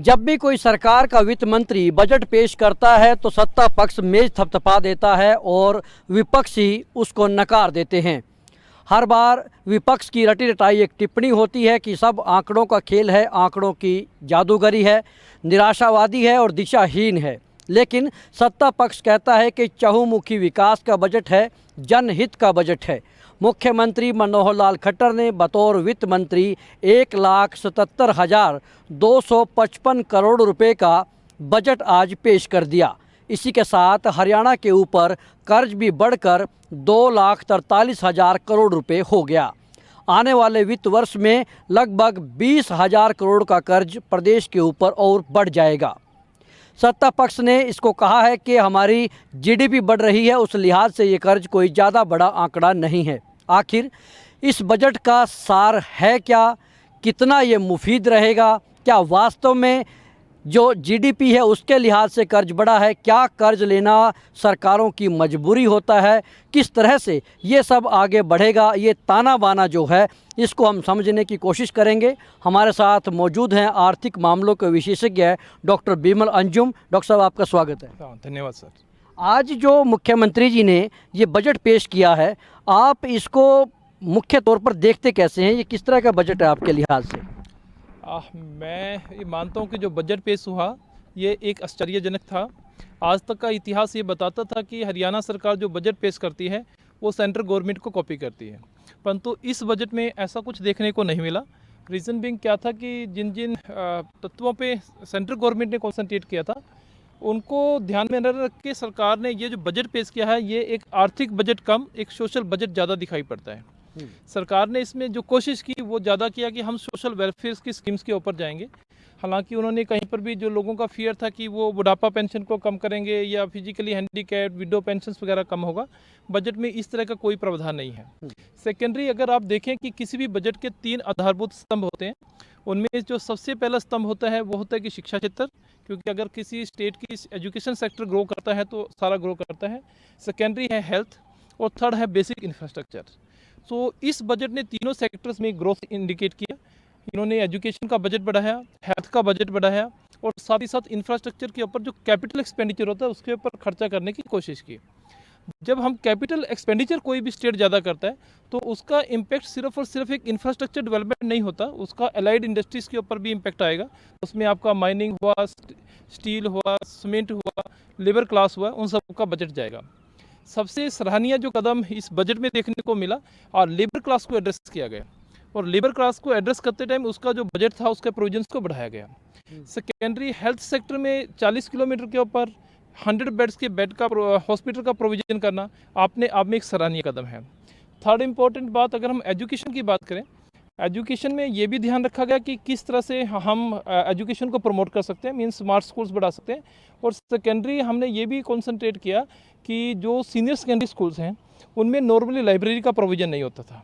जब भी कोई सरकार का वित्त मंत्री बजट पेश करता है तो सत्ता पक्ष मेज थपथपा देता है और विपक्षी उसको नकार देते हैं। हर बार विपक्ष की रटी रटाई एक टिप्पणी होती है कि सब आंकड़ों का खेल है, आंकड़ों की जादूगरी है, निराशावादी है और दिशाहीन है। लेकिन सत्ता पक्ष कहता है कि चहुमुखी विकास का बजट है, जनहित का बजट है। मुख्यमंत्री मनोहर लाल खट्टर ने बतौर वित्त मंत्री 1,77,255 करोड़ रुपए का बजट आज पेश कर दिया। इसी के साथ हरियाणा के ऊपर कर्ज भी बढ़कर 2,43,000 करोड़ रुपए हो गया। आने वाले वित्त वर्ष में लगभग 20,000 करोड़ का कर्ज प्रदेश के ऊपर और बढ़ जाएगा। सत्ता पक्ष ने इसको कहा है कि हमारी जीडीपी बढ़ रही है, उस लिहाज से ये कर्ज कोई ज़्यादा बड़ा आंकड़ा नहीं है। आखिर इस बजट का सार है क्या? कितना ये मुफीद रहेगा? क्या वास्तव में जो जीडीपी है उसके लिहाज से कर्ज बढ़ा है? क्या कर्ज लेना सरकारों की मजबूरी होता है? किस तरह से ये सब आगे बढ़ेगा? ये ताना बाना जो है इसको हम समझने की कोशिश करेंगे। हमारे साथ मौजूद हैं आर्थिक मामलों के विशेषज्ञ डॉक्टर बिमल अंजुम। डॉक्टर साहब, आपका स्वागत है। धन्यवाद सर। आज जो मुख्यमंत्री जी ने ये बजट पेश किया है, आप इसको मुख्य तौर पर देखते कैसे हैं? ये किस तरह का बजट है आपके लिहाज से? मैं ये मानता हूँ कि जो बजट पेश हुआ ये एक आश्चर्यजनक था। आज तक का इतिहास ये बताता था कि हरियाणा सरकार जो बजट पेश करती है वो सेंट्रल गवर्नमेंट को कॉपी करती है, परंतु इस बजट में ऐसा कुछ देखने को नहीं मिला। रीज़न बिंग क्या था कि जिन जिन तत्वों पे सेंट्रल गवर्नमेंट ने कॉन्सेंट्रेट किया था उनको ध्यान में न रख के सरकार ने ये जो बजट पेश किया है ये एक आर्थिक बजट कम एक सोशल बजट ज़्यादा दिखाई पड़ता है। सरकार ने इसमें जो कोशिश की वो ज़्यादा किया कि हम सोशल वेलफेयर की स्कीम्स के ऊपर जाएंगे। हालांकि उन्होंने कहीं पर भी जो लोगों का फियर था कि वो बुढ़ापा पेंशन को कम करेंगे या फिजिकली हैंडीकैप्ड विडो पेंशन वगैरह कम होगा, बजट में इस तरह का कोई प्रावधान नहीं है। सेकेंडरी अगर आप देखें कि किसी भी बजट के 3 आधारभूत स्तंभ होते हैं, उनमें जो सबसे पहला स्तंभ होता है वो होता है कि शिक्षा क्षेत्र, क्योंकि अगर किसी स्टेट की एजुकेशन सेक्टर ग्रो करता है तो सारा ग्रो करता है। सेकेंडरी है हेल्थ और थर्ड है बेसिक इंफ्रास्ट्रक्चर। तो इस बजट ने तीनों सेक्टर्स में ग्रोथ इंडिकेट किया। इन्होंने एजुकेशन का बजट बढ़ाया, हेल्थ का बजट बढ़ाया और साथ ही साथ इंफ्रास्ट्रक्चर के ऊपर जो कैपिटल एक्सपेंडिचर होता है उसके ऊपर खर्चा करने की कोशिश की। जब हम कैपिटल एक्सपेंडिचर कोई भी स्टेट ज़्यादा करता है तो उसका इम्पैक्ट सिर्फ और सिर्फ एक इंफ्रास्ट्रक्चर डेवलपमेंट नहीं होता, उसका एलाइड इंडस्ट्रीज़ के ऊपर भी इम्पैक्ट आएगा। उसमें आपका माइनिंग हुआ, स्टील हुआ, सीमेंट हुआ, लेबर क्लास हुआ, उन सब का बजट जाएगा। सबसे सराहनीय जो कदम इस बजट में देखने को मिला और लेबर क्लास को एड्रेस किया गया, और लेबर क्लास को एड्रेस करते टाइम उसका जो बजट था उसके प्रोविजंस को बढ़ाया गया। सेकेंडरी हेल्थ सेक्टर में 40 किलोमीटर के ऊपर 100 बेड्स के बेड का हॉस्पिटल का प्रोविजन करना आपने आप में एक सराहनीय कदम है। थर्ड इम्पॉर्टेंट बात, अगर हम एजुकेशन की बात करें, एजुकेशन में ये भी ध्यान रखा गया कि किस तरह से हम एजुकेशन को प्रमोट कर सकते हैं, मीन्स स्मार्ट स्कूल्स बढ़ा सकते हैं। और सेकेंडरी हमने ये भी कॉन्सेंट्रेट किया कि जो सीनियर सेकेंडरी स्कूल्स हैं उनमें नॉर्मली लाइब्रेरी का प्रोविज़न नहीं होता था।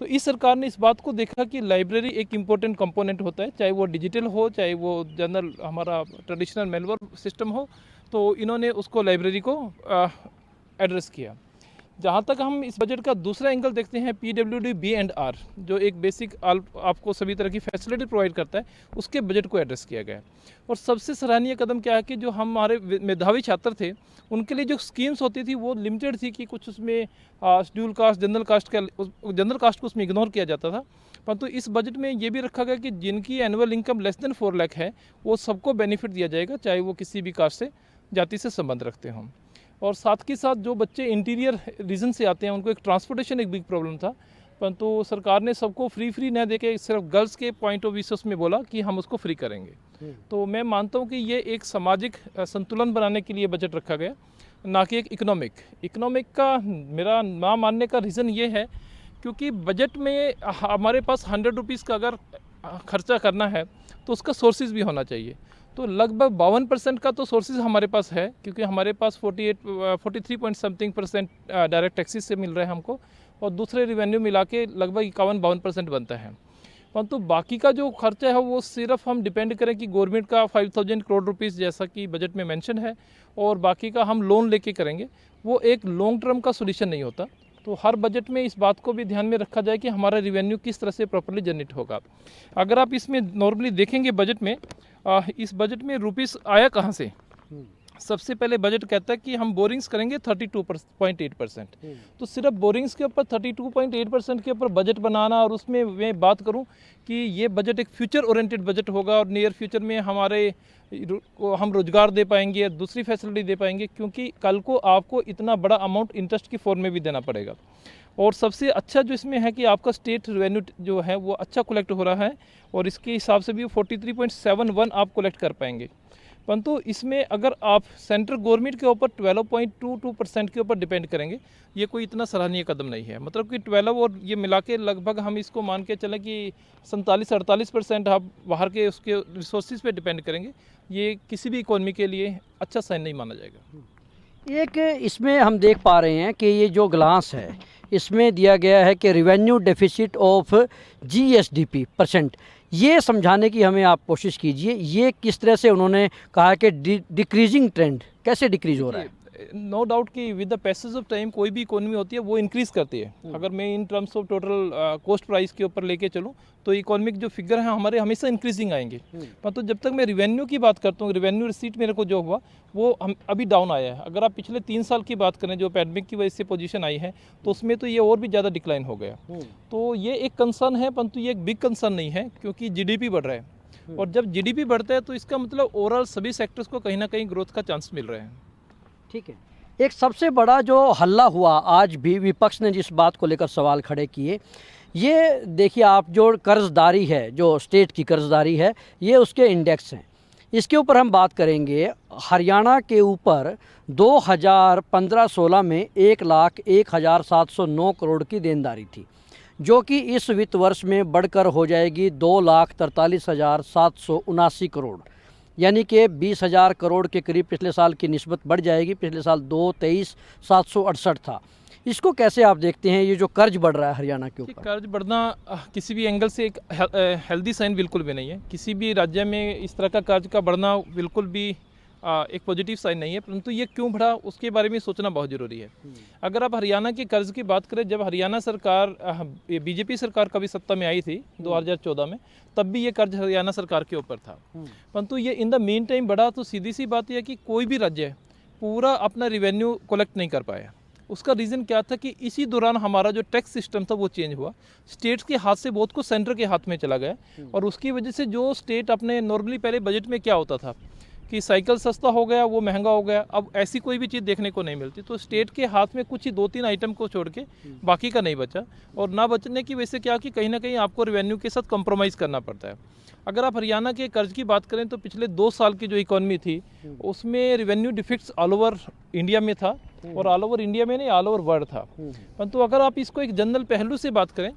तो इस सरकार ने इस बात को देखा कि लाइब्रेरी एक इम्पोर्टेंट कंपोनेंट होता है, चाहे वो डिजिटल हो चाहे वो जनरल हमारा ट्रेडिशनल मैनुअल सिस्टम हो, तो इन्होंने उसको लाइब्रेरी को एड्रेस किया। जहाँ तक हम इस बजट का दूसरा एंगल देखते हैं, PWD B&R जो एक बेसिक आपको सभी तरह की फैसिलिटी प्रोवाइड करता है, उसके बजट को एड्रेस किया गया है। और सबसे सराहनीय कदम क्या है कि जो हमारे मेधावी छात्र थे उनके लिए जो स्कीम्स होती थी वो लिमिटेड थी कि कुछ उसमें शेड्यूल कास्ट जनरल कास्ट को उसमें इग्नोर किया जाता था। परंतु इस बजट में ये भी रखा गया कि जिनकी annual income less than 4 lakh है वो सबको बेनिफिट दिया जाएगा, चाहे वो किसी भी कास्ट से जाति से संबंध रखते हों। और साथ के साथ जो बच्चे इंटीरियर रीजन से आते हैं उनको एक ट्रांसपोर्टेशन एक बिग प्रॉब्लम था, परंतु सरकार ने सबको फ्री न देके सिर्फ गर्ल्स के पॉइंट ऑफ व्यू से उसमें बोला कि हम उसको फ्री करेंगे। तो मैं मानता हूँ कि ये एक सामाजिक संतुलन बनाने के लिए बजट रखा गया, ना कि एक इकोनॉमिक का मेरा ना मानने का रीज़न ये है क्योंकि बजट में हमारे पास 100 रुपीज़ का अगर खर्चा करना है तो उसका सोर्सेज भी होना चाहिए। तो लगभग 52% का तो सोर्सेज हमारे पास है, क्योंकि हमारे पास 43% डायरेक्ट टैक्सेस से मिल रहे हैं हमको, और दूसरे रिवेन्यू मिला के लगभग 51-52% बनता है। परंतु बाकी का जो खर्चा है वो सिर्फ हम डिपेंड करें कि गवर्नमेंट का 5000 करोड़ रुपीज़ जैसा कि बजट में मेंशन है और बाकी का हम लोन लेके करेंगे, वो एक लॉन्ग टर्म का सोल्यूशन नहीं होता। तो हर बजट में इस बात को भी ध्यान में रखा जाए कि हमारा रेवेन्यू किस तरह से प्रॉपर्ली जनरेट होगा। अगर आप इसमें नॉर्मली देखेंगे बजट में, इस बजट में रुपीस आया कहाँ से। सबसे पहले बजट कहता है कि हम बोरिंग्स करेंगे 32.8%। तो सिर्फ बोरिंग्स के ऊपर 32.8% के ऊपर बजट बनाना, और उसमें मैं बात करूं कि ये बजट एक फ्यूचर ओरिएंटेड बजट होगा और नियर फ्यूचर में हमारे को हम रोजगार दे पाएंगे, दूसरी फैसिलिटी दे पाएंगे, क्योंकि कल को आपको इतना बड़ा अमाउंट इंटरेस्ट की फॉर्म में भी देना पड़ेगा। और सबसे अच्छा जो इसमें है कि आपका स्टेट रेवेन्यू जो है वो अच्छा कलेक्ट हो रहा है, और इसके हिसाब से भी 43.71 आप कलेक्ट कर पाएंगे। परंतु इसमें अगर आप सेंट्रल गवर्नमेंट के ऊपर 12.22% के ऊपर डिपेंड करेंगे, ये कोई इतना सराहनीय कदम नहीं है। मतलब कि 12 और ये मिला के लगभग हम इसको मान के चलें कि 47-48% आप बाहर के उसके रिसोर्सेज पे डिपेंड करेंगे, ये किसी भी इकोनॉमी के लिए अच्छा साइन नहीं माना जाएगा। एक इसमें हम देख पा रहे हैं कि ये जो ग्लास है इसमें दिया गया है कि revenue deficit of GSDP percent, ये समझाने की हमें आप कोशिश कीजिए। ये किस तरह से उन्होंने कहा कि डिक्रीजिंग ट्रेंड, कैसे डिक्रीज हो रहा है? नो डाउट कि with the passage of time कोई भी इकोनॉमी होती है वो इंक्रीज करती है। अगर मैं इन terms of total cost price के ऊपर लेके चलूँ तो इकोनॉमिक जो फिगर है हमारे हमेशा इंक्रीजिंग आएंगे। परंतु जब तक मैं रिवेन्यू की बात करता हूँ, रिवेन्यू रिसीट मेरे को जो हुआ वो हम अभी डाउन आया है। अगर आप पिछले 3 साल की बात करें जो पैंडेमिक की वजह से पोजीशन आई है, तो उसमें तो ये और भी ज़्यादा डिक्लाइन हो गया। तो ये एक कंसर्न है, परंतु ये एक बिग कंसर्न नहीं है, क्योंकि जीडीपी बढ़ रहा है, और जब जीडीपी बढ़ता है तो इसका मतलब ओवरऑल सभी सेक्टर्स को कहीं ना कहीं ग्रोथ का चांस मिल रहा है। ठीक है। एक सबसे बड़ा जो हल्ला हुआ, आज भी विपक्ष ने जिस बात को लेकर सवाल खड़े किए, ये देखिए आप, जो कर्जदारी है, जो स्टेट की कर्जदारी है, ये उसके इंडेक्स हैं। इसके ऊपर हम बात करेंगे। हरियाणा के ऊपर 2015-16 में 1,01,709 करोड़ की देनदारी थी, जो कि इस वित्त वर्ष में बढ़कर हो जाएगी 2,43,779 करोड़, यानी कि 20,000 करोड़ के करीब पिछले साल की निस्बत बढ़ जाएगी। पिछले साल 2,23,768 था। इसको कैसे आप देखते हैं, ये जो कर्ज बढ़ रहा है हरियाणा के ऊपर? कर्ज बढ़ना किसी भी एंगल से एक हेल्दी साइन बिल्कुल भी नहीं है। किसी भी राज्य में इस तरह का कर्ज का बढ़ना बिल्कुल भी एक पॉजिटिव साइन नहीं है। परंतु ये क्यों बढ़ा उसके बारे में सोचना बहुत ज़रूरी है। अगर आप हरियाणा के कर्ज की बात करें, जब हरियाणा सरकार बीजेपी सरकार कभी सत्ता में आई थी 2014 में, तब भी ये कर्ज हरियाणा सरकार के ऊपर था। परंतु ये इन द मेन टाइम बढ़ा, तो सीधी सी बात यह है कि कोई भी राज्य पूरा अपना रिवेन्यू कलेक्ट नहीं कर पाया। उसका रीज़न क्या था कि इसी दौरान हमारा जो टैक्स सिस्टम था वो चेंज हुआ। स्टेट्स के हाथ से बहुत कुछ सेंटर के हाथ में चला गया, और उसकी वजह से जो स्टेट अपने नॉर्मली पहले बजट में क्या होता था कि साइकिल सस्ता हो गया, वो महंगा हो गया, अब ऐसी कोई भी चीज़ देखने को नहीं मिलती। तो स्टेट के हाथ में कुछ ही 2-3 आइटम को छोड़ के बाकी का नहीं बचा, और ना बचने की वजह से क्या कि कहीं ना कहीं आपको रेवेन्यू के साथ कॉम्प्रोमाइज़ करना पड़ता है। अगर आप हरियाणा के कर्ज की बात करें तो पिछले 2 साल की जो इकोनॉमी थी उसमें रेवेन्यू डिफिक्ट्स ऑल ओवर इंडिया में था, और ऑल ओवर इंडिया में नहीं, ऑल ओवर वर्ल्ड था। परंतु अगर आप इसको एक जनरल पहलू से बात करें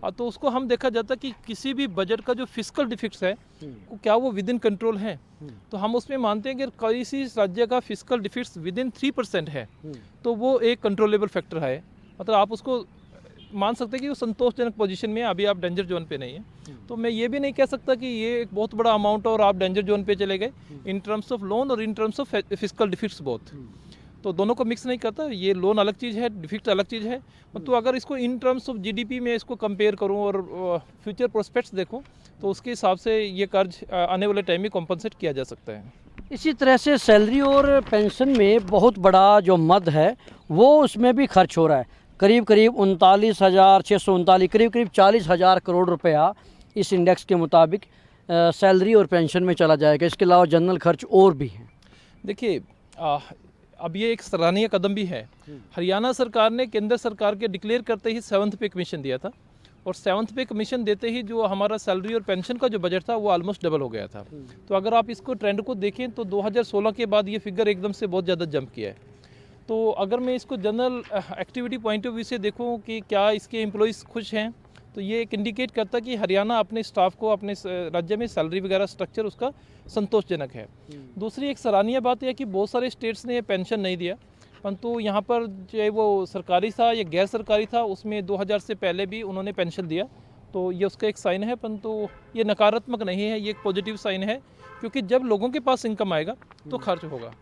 तो उसको हम देखा जाता कि किसी भी बजट का जो फिस्कल डिफिक्ट्स है क्या वो विद इन कंट्रोल है। तो हम उसमें मानते हैं कि किसी राज्य का फिस्कल डिफिक्ट्स विद इन 3% है तो वो एक कंट्रोलेबल फैक्टर है। मतलब आप उसको मान सकते हैं कि वो संतोषजनक पोजीशन में है, अभी आप डेंजर जोन पे नहीं है। तो मैं ये भी नहीं कह सकता कि ये एक बहुत बड़ा अमाउंट है और आप डेंजर जोन पे चले गए इन टर्म्स ऑफ लोन और in terms of fiscal deficits both. तो दोनों को मिक्स नहीं करता। ये लोन अलग चीज़ है, डिफिक्ट अलग चीज़ है। तो अगर इसको इन टर्म्स ऑफ जीडीपी में इसको कंपेयर करूँ और फ्यूचर प्रोस्पेक्ट्स देखूँ तो उसके हिसाब से ये कर्ज आने वाले टाइम में कॉम्पनसेट किया जा सकता है। इसी तरह से सैलरी और पेंशन में बहुत बड़ा जो मद है वो उसमें भी खर्च हो रहा है। करीब 39,639, करीब 40,000 करोड़ रुपया इस इंडेक्स के मुताबिक सैलरी और पेंशन में चला जाएगा। इसके अलावा जनरल खर्च और भी हैं। देखिए अब ये एक सराहनीय कदम भी है। हरियाणा सरकार ने केंद्र सरकार के डिक्लेयर करते ही 7th पे कमीशन दिया था, और 7th पे कमीशन देते ही जो हमारा सैलरी और पेंशन का जो बजट था वो ऑलमोस्ट डबल हो गया था। तो अगर आप इसको ट्रेंड को देखें तो 2016 के बाद ये फिगर एकदम से बहुत ज़्यादा जंप किया है। तो अगर मैं इसको general activity point of view से देखूं कि क्या इसके एम्प्लॉइज़ खुश हैं, तो ये एक इंडिकेट करता कि हरियाणा अपने स्टाफ को अपने राज्य में सैलरी वगैरह स्ट्रक्चर उसका संतोषजनक है। दूसरी एक सराहनीय बात यह कि बहुत सारे स्टेट्स ने पेंशन नहीं दिया, परंतु यहाँ पर चाहे वो सरकारी था या गैर सरकारी था उसमें 2000 से पहले भी उन्होंने पेंशन दिया। तो ये उसका एक साइन है, परंतु ये नकारात्मक नहीं है, ये एक पॉजिटिव साइन है, क्योंकि जब लोगों के पास इनकम आएगा तो खर्च होगा।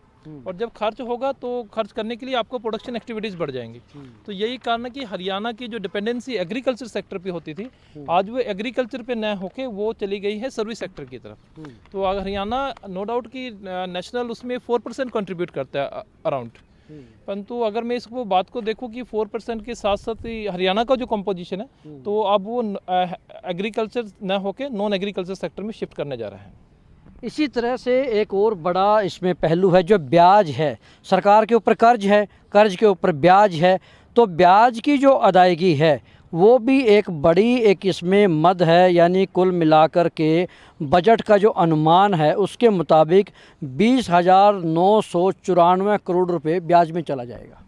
और जब खर्च होगा तो खर्च करने के लिए आपको प्रोडक्शन एक्टिविटीज़ बढ़ जाएंगी। तो यही कारण है कि हरियाणा की जो डिपेंडेंसी एग्रीकल्चर सेक्टर पे होती थी, आज वो एग्रीकल्चर पे न होके वो चली गई है सर्विस सेक्टर की तरफ। तो अगर हरियाणा नो डाउट कि नेशनल उसमें 4% कंट्रीब्यूट करता है अराउंड, परंतु अगर मैं इसको बात को देखूं कि 4% के साथ साथ हरियाणा का जो कंपोजिशन है तो अब वो एग्रीकल्चर न होके नॉन एग्रीकल्चर सेक्टर में शिफ्ट करने जा रहा है। इसी तरह से एक और बड़ा इसमें पहलू है जो ब्याज है। सरकार के ऊपर कर्ज है, कर्ज के ऊपर ब्याज है, तो ब्याज की जो अदायगी है वो भी एक बड़ी एक इसमें मद है। यानी कुल मिलाकर के बजट का जो अनुमान है उसके मुताबिक 20,994 करोड़ रुपए ब्याज में चला जाएगा।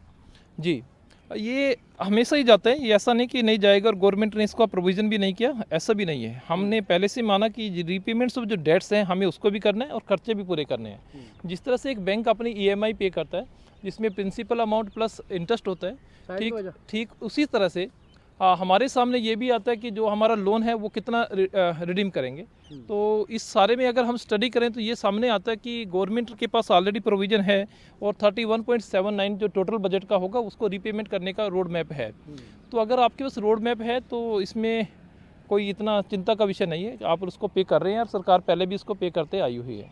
जी, ये हमेशा ही जाता है, ये ऐसा नहीं कि नहीं जाएगा और गवर्नमेंट ने इसका प्रोविज़न भी नहीं किया, ऐसा भी नहीं है। हमने पहले से माना कि रीपेमेंट्स ऑफ जो डेट्स हैं हमें उसको भी करना है और खर्चे भी पूरे करने हैं। जिस तरह से एक बैंक अपनी EMI पे करता है जिसमें प्रिंसिपल अमाउंट प्लस इंटरेस्ट होता है, ठीक उसी तरह से हमारे सामने ये भी आता है कि जो हमारा लोन है वो कितना रिडीम करेंगे। तो इस सारे में अगर हम स्टडी करें तो ये सामने आता है कि गवर्नमेंट के पास ऑलरेडी प्रोविज़न है और 31.79 जो टोटल बजट का होगा उसको रीपेमेंट करने का रोड मैप है। तो अगर आपके पास रोड मैप है तो इसमें कोई इतना चिंता का विषय नहीं है, आप उसको पे कर रहे हैं और सरकार पहले भी इसको पे करते आई हुई है।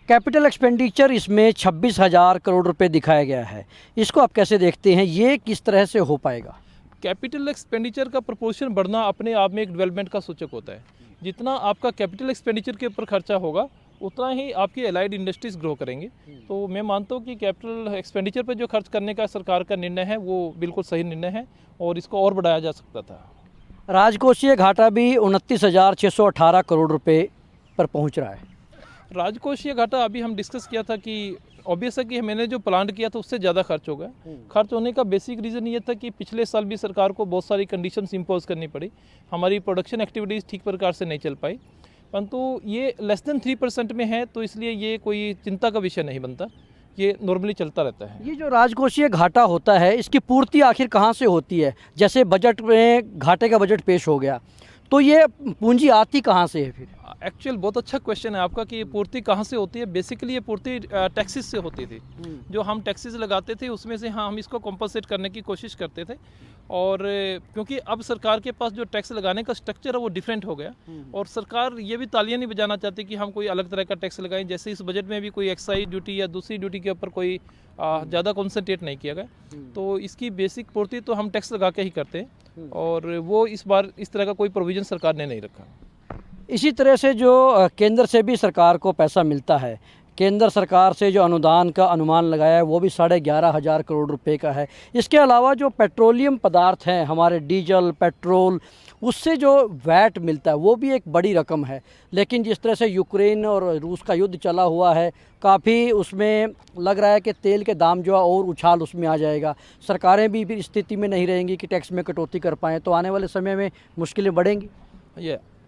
कैपिटल एक्सपेंडिचर इसमें 26,000 करोड़ रुपए दिखाया गया है, इसको आप कैसे देखते हैं, ये किस तरह से हो पाएगा? कैपिटल एक्सपेंडिचर का प्रोपोर्शन बढ़ना अपने आप में एक डेवलपमेंट का सूचक होता है। जितना आपका कैपिटल एक्सपेंडिचर के ऊपर खर्चा होगा उतना ही आपकी एलाइड इंडस्ट्रीज ग्रो करेंगी। तो मैं मानता हूँ कि कैपिटल एक्सपेंडिचर पर जो खर्च करने का सरकार का निर्णय है वो बिल्कुल सही निर्णय है और इसको और बढ़ाया जा सकता था। राजकोषीय घाटा भी 29,618 करोड़ रुपए पर पहुँच रहा है। राजकोषीय घाटा अभी हम डिस्कस किया था कि ऑब्वियस है कि मैंने जो प्लान किया था उससे ज़्यादा खर्च हो गया। खर्च होने का बेसिक रीज़न ये था कि पिछले साल भी सरकार को बहुत सारी कंडीशंस इंपोज करनी पड़ी, हमारी प्रोडक्शन एक्टिविटीज़ ठीक प्रकार से नहीं चल पाई, परंतु ये लेस देन 3% में है तो इसलिए ये कोई चिंता का विषय नहीं बनता, ये नॉर्मली चलता रहता है। ये जो राजकोषीय घाटा होता है इसकी पूर्ति आखिर कहाँ से होती है? जैसे बजट में घाटे का बजट पेश हो गया तो ये पूंजी आती कहाँ से है फिर? एक्चुअल बहुत अच्छा क्वेश्चन है आपका कि ये पूर्ति कहाँ से होती है। बेसिकली ये पूर्ति टैक्सेस से होती थी। जो हम टैक्सेस लगाते थे उसमें से हम इसको कॉम्पनसेट करने की कोशिश करते थे और क्योंकि अब सरकार के पास जो टैक्स लगाने का स्ट्रक्चर है वो डिफरेंट हो गया और सरकार ये भी तालियां नहीं बजाना चाहती कि हम कोई अलग तरह का टैक्स लगाएं। जैसे इस बजट में भी कोई एक्साइज ड्यूटी या दूसरी ड्यूटी के ऊपर कोई ज़्यादा कॉन्सेंट्रेट नहीं किया गया, तो इसकी बेसिक पूर्ति तो हम टैक्स लगा के ही करते हैं और वो इस बार इस तरह का कोई प्रोविज़न सरकार ने नहीं रखा। इसी तरह से जो केंद्र से भी सरकार को पैसा मिलता है, केंद्र सरकार से जो अनुदान का अनुमान लगाया है वो भी 11,500 करोड़ रुपए का है। इसके अलावा जो पेट्रोलियम पदार्थ हैं हमारे डीजल पेट्रोल, उससे जो वैट मिलता है वो भी एक बड़ी रकम है। लेकिन जिस तरह से यूक्रेन और रूस का युद्ध चला हुआ है, काफ़ी उसमें लग रहा है कि तेल के दाम जो है और उछाल उसमें आ जाएगा। सरकारें भी इस स्थिति में नहीं रहेंगी कि टैक्स में कटौती कर पाएँ, तो आने वाले समय में मुश्किलें बढ़ेंगी।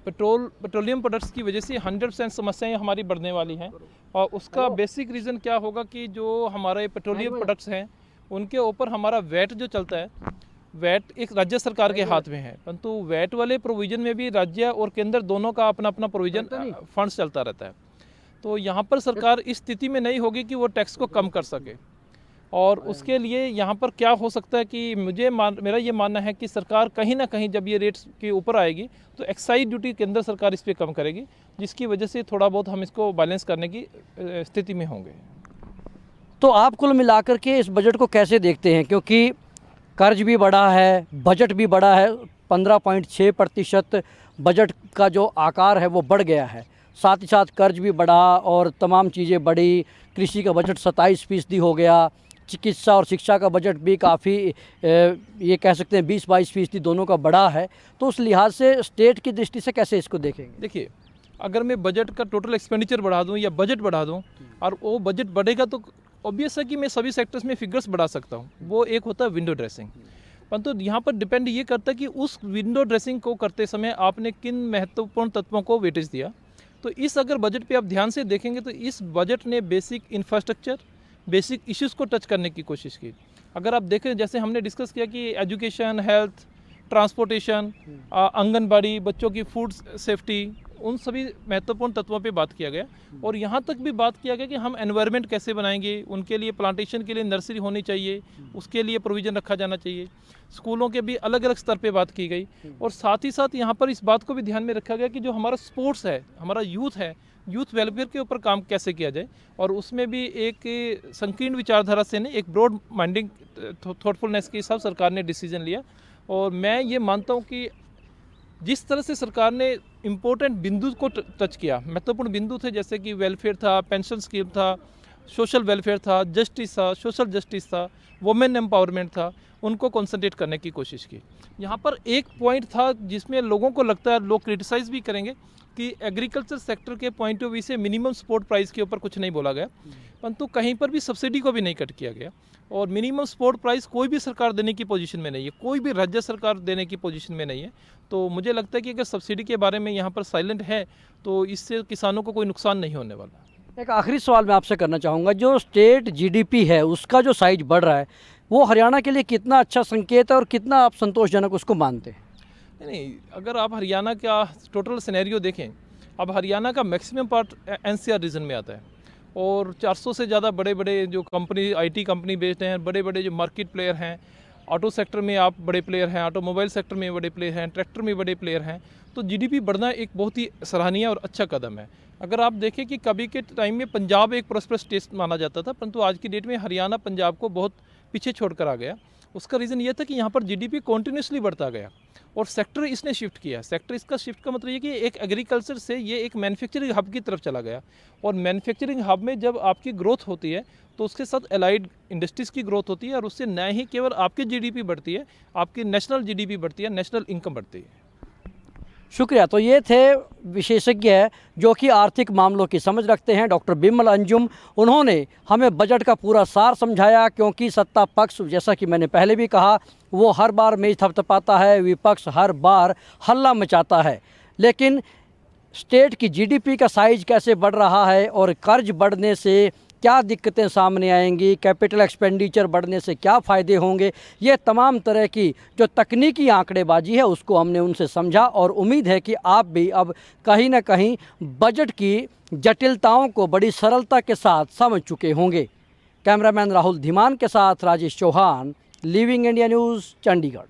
पेट्रोलियम प्रोडक्ट्स की वजह से 100% समस्याएं हमारी बढ़ने वाली हैं और उसका बेसिक रीज़न क्या होगा कि जो हमारे पेट्रोलियम प्रोडक्ट्स हैं उनके ऊपर हमारा वैट जो चलता है, वैट एक राज्य सरकार के हाथ में है, परंतु वैट वाले प्रोविज़न में भी राज्य और केंद्र दोनों का अपना अपना प्रोविज़न फंड्स चलता रहता है। तो यहाँ पर सरकार इस स्थिति में नहीं होगी कि वो टैक्स को कम कर सके और उसके लिए यहाँ पर क्या हो सकता है कि मेरा ये मानना है कि सरकार कहीं ना कहीं जब ये रेट्स के ऊपर आएगी तो एक्साइज ड्यूटी केंद्र सरकार इस पर कम करेगी, जिसकी वजह से थोड़ा बहुत हम इसको बैलेंस करने की स्थिति में होंगे। तो आप कुल मिलाकर के इस बजट को कैसे देखते हैं? क्योंकि कर्ज भी बढ़ा है, बजट भी बढ़ा है, 15.6% बजट का जो आकार है वो बढ़ गया है, साथ ही साथ कर्ज भी बढ़ा और तमाम चीज़ें बढ़ी। कृषि का बजट 27% हो गया, चिकित्सा और शिक्षा का बजट भी काफ़ी ये कह सकते हैं 20-22% दोनों का बढ़ा है। तो उस लिहाज से स्टेट की दृष्टि से कैसे इसको देखेंगे? देखिए, अगर मैं बजट का टोटल एक्सपेंडिचर बढ़ा दूं या बजट बढ़ा दूं और वो बजट बढ़ेगा तो ऑब्वियस है कि मैं सभी सेक्टर्स में फिगर्स बढ़ा सकता हूं, वो एक होता है विंडो ड्रेसिंग। परंतु यहाँ पर डिपेंड ये करता है कि उस विंडो ड्रेसिंग को करते समय आपने किन महत्वपूर्ण तत्वों को वेटेज दिया। तो इस अगर बजट पे आप ध्यान से देखेंगे तो इस बजट ने बेसिक इंफ्रास्ट्रक्चर, बेसिक इश्यूज़ को टच करने की कोशिश की। अगर आप देखें, जैसे हमने डिस्कस किया कि एजुकेशन, हेल्थ, ट्रांसपोर्टेशन, आंगनबाड़ी, बच्चों की फूड सेफ्टी उन सभी महत्वपूर्ण तत्वों पे बात किया गया और यहाँ तक भी बात किया गया कि हम एनवायरनमेंट कैसे बनाएंगे, उनके लिए प्लांटेशन के लिए नर्सरी होनी चाहिए, उसके लिए प्रोविज़न रखा जाना चाहिए। स्कूलों के भी अलग अलग स्तर पे बात की गई और साथ ही साथ यहाँ पर इस बात को भी ध्यान में रखा गया कि जो हमारा स्पोर्ट्स है, हमारा यूथ है, यूथ वेलफेयर के ऊपर काम कैसे किया जाए और उसमें भी एक संकीर्ण विचारधारा से नहीं, एक ब्रॉड माइंडिंग थॉटफुलनेस के हिसाब सरकार ने डिसीजन लिया। और मैं ये मानता हूँ कि जिस तरह से सरकार ने इम्पोर्टेंट बिंदु को टच किया, महत्वपूर्ण बिंदु थे जैसे कि वेलफेयर था, पेंशन स्कीम था, सोशल वेलफेयर था, जस्टिस था, सोशल जस्टिस था, वुमेन एम्पावरमेंट था, उनको कंसंट्रेट करने की कोशिश की। यहाँ पर एक पॉइंट था जिसमें लोगों को लगता है, लोग क्रिटिसाइज़ भी करेंगे कि एग्रीकल्चर सेक्टर के पॉइंट ऑफ व्यू से मिनिमम सपोर्ट प्राइस के ऊपर कुछ नहीं बोला गया, परंतु कहीं पर भी सब्सिडी को भी नहीं कट किया गया और मिनिमम सपोर्ट प्राइस कोई भी सरकार देने की पोजीशन में नहीं है, कोई भी राज्य सरकार देने की पोजीशन में नहीं है। तो मुझे लगता है कि अगर सब्सिडी के बारे में यहाँ पर साइलेंट है तो इससे किसानों को कोई नुकसान नहीं होने वाला। एक आखिरी सवाल मैं आपसे करना चाहूँगा, जो स्टेट जीडीपी है उसका जो साइज बढ़ रहा है वो हरियाणा के लिए कितना अच्छा संकेत है और कितना आप संतोषजनक उसको मानते हैं? नहीं, अगर आप हरियाणा का टोटल सिनेरियो देखें, अब हरियाणा का मैक्सिमम पार्ट एनसीआर रीजन में आता है और 400 से ज़्यादा बड़े बड़े जो कंपनी, आईटी कंपनी बेस्ड हैं, बड़े बड़े जो मार्केट प्लेयर हैं, ऑटो सेक्टर में आप बड़े प्लेयर हैं, ऑटोमोबाइल सेक्टर में बड़े प्लेयर हैं, ट्रैक्टर में बड़े प्लेयर हैं, तो जीडीपी बढ़ना एक बहुत ही सराहनीय और अच्छा कदम है। अगर आप देखें कि कभी के टाइम में पंजाब एक प्रॉस्पेरस स्टेट माना जाता था, परंतु आज की डेट में हरियाणा पंजाब को बहुत पीछे छोड़कर आ गया। उसका रीज़न ये था कि यहाँ पर जीडीपी कॉन्टीन्यूसली बढ़ता गया और सेक्टर इसने शिफ्ट किया। सेक्टर इसका शिफ्ट का मतलब ये कि एक एग्रीकल्चर से ये एक मैन्युफैक्चरिंग हब की तरफ चला गया और मैन्युफैक्चरिंग हब में जब आपकी ग्रोथ होती है तो उसके साथ एलाइड इंडस्ट्रीज़ की ग्रोथ होती है और उससे न ही केवल आपकी जीडीपी बढ़ती है, आपकी नेशनल जीडीपी बढ़ती है, नेशनल इनकम बढ़ती है। शुक्रिया। तो ये थे विशेषज्ञ जो कि आर्थिक मामलों की समझ रखते हैं, डॉक्टर बिमल अंजुम। उन्होंने हमें बजट का पूरा सार समझाया, क्योंकि सत्ता पक्ष, जैसा कि मैंने पहले भी कहा, वो हर बार मेज थपथपाता है, विपक्ष हर बार हल्ला मचाता है। लेकिन स्टेट की जीडीपी का साइज कैसे बढ़ रहा है और कर्ज बढ़ने से क्या दिक्कतें सामने आएंगी, कैपिटल एक्सपेंडिचर बढ़ने से क्या फ़ायदे होंगे, ये तमाम तरह की जो तकनीकी आंकड़ेबाजी है उसको हमने उनसे समझा और उम्मीद है कि आप भी अब कहीं ना कहीं बजट की जटिलताओं को बड़ी सरलता के साथ समझ चुके होंगे। कैमरामैन राहुल धीमान के साथ Rajesh Chauhan, living India news, Chandigarh.